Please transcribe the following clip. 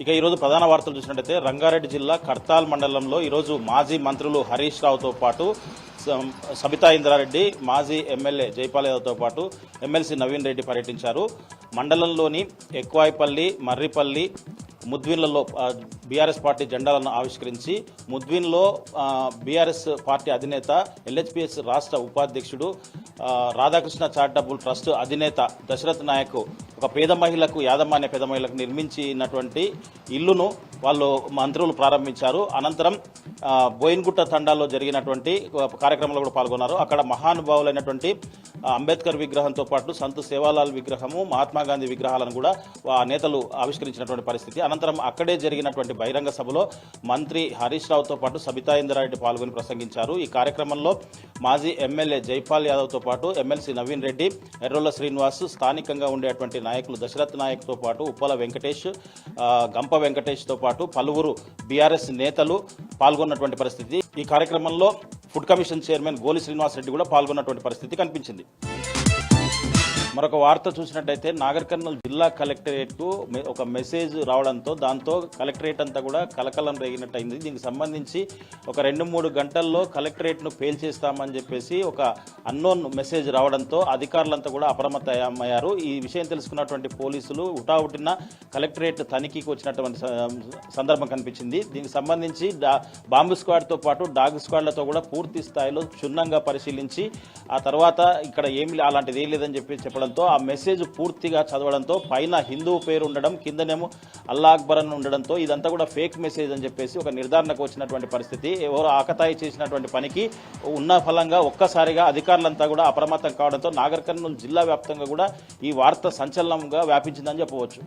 ఇక ఈరోజు ప్రధాన వార్తలు చూసినట్టయితే రంగారెడ్డి జిల్లా కడ్తాల్ మండలంలో ఈరోజు మాజీ మంత్రులు హరీష్ రావుతో పాటు సబితా ఇంద్రారెడ్డి, మాజీ ఎమ్మెల్యే జైపాల్ యాదవ్తో పాటు ఎమ్మెల్సీ నవీన్ రెడ్డి పర్యటించారు. మండలంలోని ఎక్కువాయిపల్లి, మర్రిపల్లి, ముద్విన్లలో బీఆర్ఎస్ పార్టీ జెండాలను ఆవిష్కరించి ముద్విన్లో బీఆర్ఎస్ పార్టీ అధినేత ఎల్హెచ్పిఎస్ రాష్ట్ర ఉపాధ్యక్షుడు రాధాకృష్ణ చారిటబుల్ ట్రస్ట్ అధినేత దశరథ్ నాయక్ ఒక పేద మహిళకు, యాదమ్మ అనే పేద మహిళకు నిర్మించినటువంటి ఇల్లును వాళ్ళు మంత్రులు ప్రారంభించారు. అనంతరం బోయిన్గుట్ట తండాలో జరిగినటువంటి కార్యక్రమంలో కూడా పాల్గొన్నారు. అక్కడ మహానుభావులైనటువంటి అంబేద్కర్ విగ్రహంతో పాటు సంత్ సేవాలాల్ విగ్రహము, మహాత్మాగాంధీ విగ్రహాలను కూడా ఆ నేతలు ఆవిష్కరించినటువంటి పరిస్థితి. అనంతరం అక్కడే జరిగినటువంటి బహిరంగ సభలో మంత్రి హరీష్ రావుతో పాటు సబితా ఇంద్రారెడ్డి పాల్గొని ప్రసంగించారు. ఈ కార్యక్రమంలో మాజీ ఎమ్మెల్యే జైపాల్ యాదవ్తో పాటు ఎమ్మెల్సీ నవీన్ రెడ్డి, ఎర్రోళ్ల శ్రీనివాస్, స్థానికంగా ఉండేటువంటి నాయకులు దశరథ్ నాయక్తో పాటు ఉప్పల వెంకటేష్, గంప వెంకటేష్తో పాటు పలువురు బీఆర్ఎస్ నేతలు పాల్గొన్నటువంటి పరిస్థితి. ఈ కార్యక్రమంలో ఫుడ్ కమిషన్ చైర్మన్ గోలి శ్రీనివాస్ రెడ్డి కూడా పాల్గొన్నటువంటి పరిస్థితి కనిపించింది. మరొక వార్త చూసినట్టయితే నాగర్ కర్నూలు జిల్లా కలెక్టరేట్కు ఒక మెసేజ్ రావడంతో దాంతో కలెక్టరేట్ అంతా కూడా కలకలం రేగినట్టయింది. దీనికి సంబంధించి ఒక 2-3 గంటల్లో కలెక్టరేట్ను పేల్చేస్తామని చెప్పేసి ఒక అన్నోన్ మెసేజ్ రావడంతో అధికారులంతా కూడా అప్రమత్తమయ్యారు. ఈ విషయం తెలుసుకున్నటువంటి పోలీసులు హుటాహుటిన కలెక్టరేట్ తనిఖీకి వచ్చినటువంటి సందర్భం కనిపించింది. దీనికి సంబంధించి బాంబు స్క్వాడ్తో పాటు డాగ్ స్క్వాడ్లతో కూడా పూర్తి స్థాయిలో క్షుణ్ణంగా పరిశీలించి ఆ తర్వాత ఇక్కడ ఏమి అలాంటిది ఏం లేదని చెప్పడంతో ఆ మెసేజ్ పూర్తిగా చదవడంతో పైన హిందూ పేరు ఉండడం, కిందనేమో అల్లా అక్బర్ అని ఉండడంతో ఇదంతా కూడా ఫేక్ మెసేజ్ అని చెప్పేసి ఒక నిర్ధారణకు వచ్చినటువంటి పరిస్థితి. ఎవరో ఆకతాయి చేసినటువంటి పనికి ఉన్న ఫలంగా ఒక్కసారిగా అధికారులంతా కూడా అప్రమత్తం కావడంతో నాగర్ కర్నూలు జిల్లా వ్యాప్తంగా కూడా ఈ వార్త సంచలనంగా వ్యాపించిందని చెప్పవచ్చు.